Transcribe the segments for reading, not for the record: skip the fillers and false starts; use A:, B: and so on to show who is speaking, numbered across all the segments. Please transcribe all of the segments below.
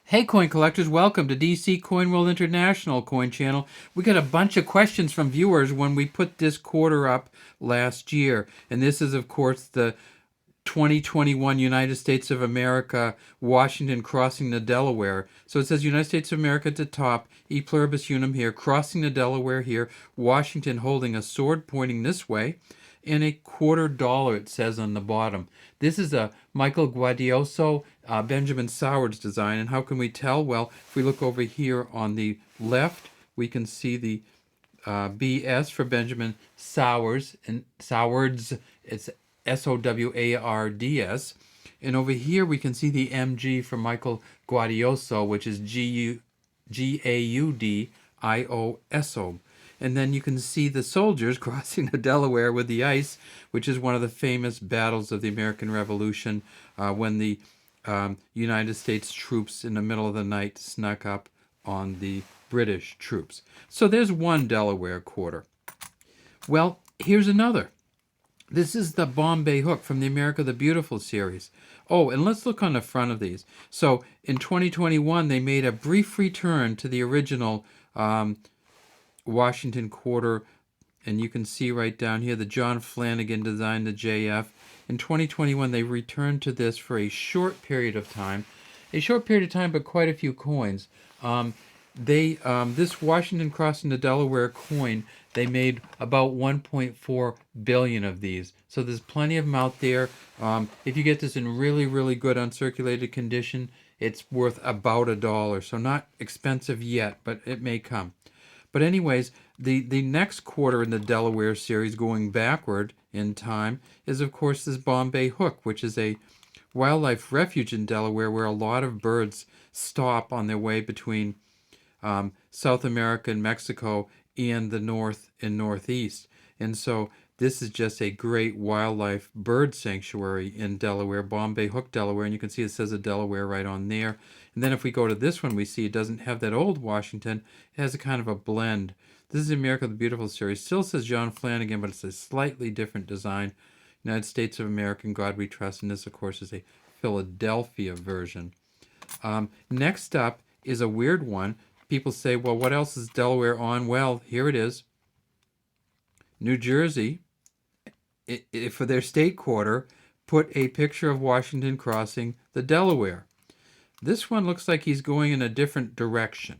A: Hey coin collectors, welcome to DC Coin World International Coin Channel. We got a bunch of questions from viewers when we put this quarter up last year. And this is of course the 2021 United States of America, Washington crossing the Delaware. So it says United States of America at the top, E pluribus unum here, crossing the Delaware here, Washington holding a sword pointing this way, and a $quarter it says on the bottom. This is a Michael Guadioso, Benjamin Soward's design. And how can we tell? Well, if we look over here on the left, we can see the BS for Benjamin Sowards, and Sowards, it's Sowards. And over here we can see the MG for Michael Guadioso, which is Gaudioso. And then you can see the soldiers crossing the Delaware with the ice, which is one of the famous battles of the American Revolution, when the United States troops in the middle of the night snuck up on the British troops. So there's one Delaware quarter. Well, here's another. This is the Bombay Hook from the America the Beautiful series. Oh, and let's look on the front of these. So in 2021, they made a brief return to the original Washington quarter, and you can see right down here the John Flanagan designed the JF. In 2021, they returned to this for a short period of time. But quite a few coins. This Washington crossing the Delaware coin, they made about 1.4 billion of these. So there's plenty of them out there. If you get this in really, really good uncirculated condition, it's worth about $1. So not expensive yet, but it may come. But anyways, the next quarter in the Delaware series, going backward in time, is of course this Bombay Hook, which is a wildlife refuge in Delaware where a lot of birds stop on their way between South America and Mexico and the north and northeast. And so this is just a great wildlife bird sanctuary in Delaware, Bombay Hook, Delaware. And you can see it says a Delaware right on there. And then if we go to this one, we see it doesn't have that old Washington. It has a kind of a blend. This is America the Beautiful series. Still says John Flanagan, but it's a slightly different design. United States of America, in God We Trust. And this, of course, is a Philadelphia version. Next up is a weird one. People say, well, what else is Delaware on? Well, here it is. New Jersey, for their state quarter, put a picture of Washington crossing the Delaware. This one looks like he's going in a different direction.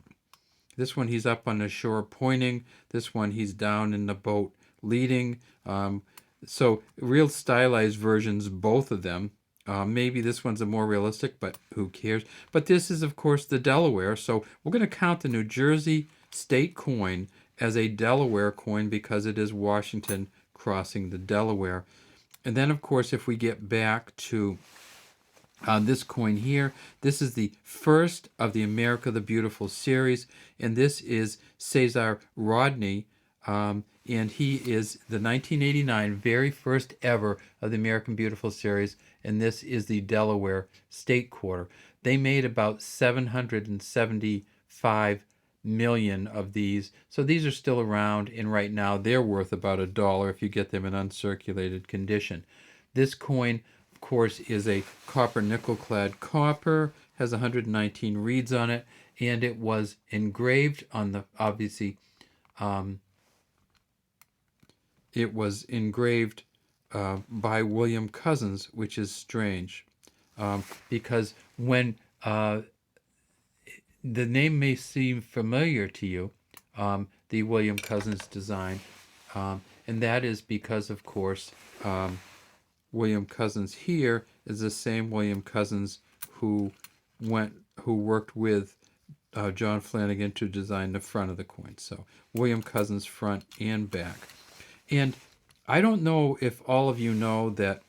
A: This one he's up on the shore pointing. This one he's down in the boat leading. So real stylized versions, both of them. Maybe this one's a more realistic, but who cares? But this is, of course, the Delaware. So we're going to count the New Jersey state coin as a Delaware coin because it is Washington crossing the Delaware. And then, of course, if we get back to this coin here, this is the first of the America the Beautiful series, and this is Cesar Rodney, and he is the 1989 very first ever of the American Beautiful series, and this is the Delaware state quarter. They made about 775 million of these, so these are still around, and right now they're worth about $1 if you get them in uncirculated condition. This coin, of course, is a copper nickel clad copper, has 119 reeds on it, and it was engraved on the, obviously, it was engraved by William Cousins, which is strange, because when the name may seem familiar to you, the William Cousins design, and that is because, of course, William Cousins here is the same William Cousins who worked with John Flanagan to design the front of the coin. So William Cousins front and back. And I don't know if all of you know that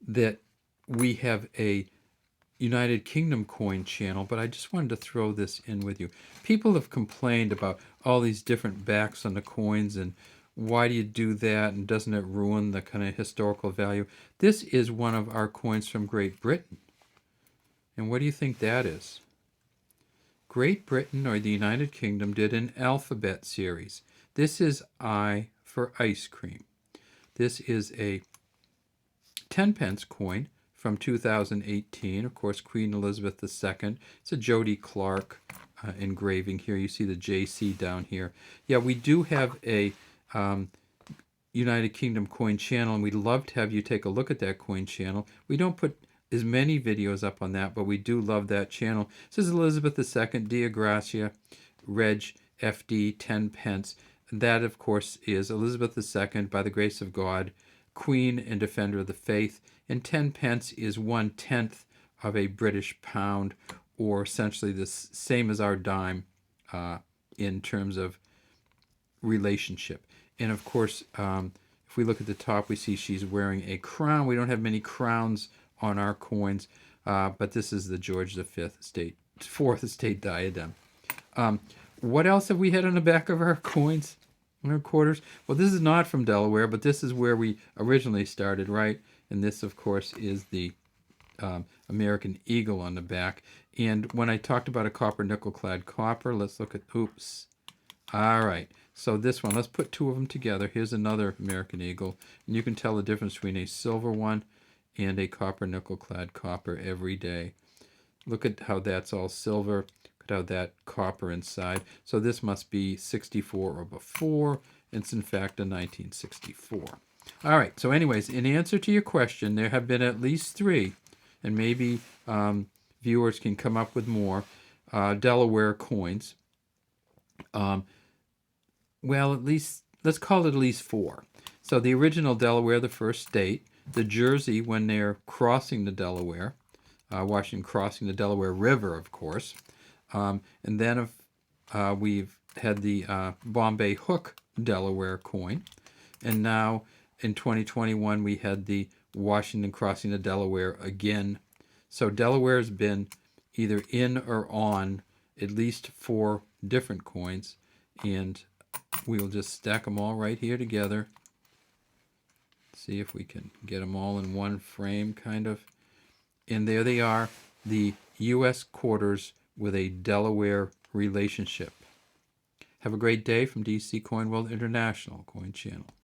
A: that we have a United Kingdom coin channel, but I just wanted to throw this in with you. People have complained about all these different backs on the coins and why do you do that and doesn't it ruin the kind of historical value? This is one of our coins from Great Britain. And what do you think that is? Great Britain or the United Kingdom did an alphabet series. This is I for ice cream. This is a 10 pence coin from 2018. Of course, Queen Elizabeth II. It's a Jody Clark engraving here. You see the JC down here. Yeah, we do have a United Kingdom coin channel, and we'd love to have you take a look at that coin channel. We don't put as many videos up on that, but we do love that channel. This is Elizabeth II, Dia Gracia, Reg, FD, 10 pence. And that, of course, is Elizabeth II, by the grace of God, Queen and Defender of the Faith. And 10 pence is 1/10 of a British pound, or essentially the same as our dime in terms of relationship. And of course, if we look at the top, we see she's wearing a crown. We don't have many crowns on our coins, but this is the George V fourth estate diadem. What else have we had on the back of our coins, on our quarters? Well, this is not from Delaware, but this is where we originally started, right? And this, of course, is the American Eagle on the back. And when I talked about a copper nickel-clad copper, let's look at, oops. All right, so this one, let's put two of them together. Here's another American Eagle, and you can tell the difference between a silver one and a copper nickel-clad copper every day. Look at how that's all silver. Look at how that copper inside. So this must be 64 or before. It's in fact a 1964. All right, so anyways, in answer to your question, there have been at least three, and maybe viewers can come up with more, Delaware coins. Well, at least, let's call it at least four. So the original Delaware, the first state, the Jersey when they're crossing the Delaware, Washington crossing the Delaware River, of course. And then we've had the Bombay Hook Delaware coin. And now in 2021, we had the Washington crossing the Delaware again. So Delaware's been either in or on at least four different coins. And we'll just stack them all right here together. See if we can get them all in one frame, kind of. And there they are, the US quarters with a Delaware relationship. Have a great day from DC Coin World International Coin Channel.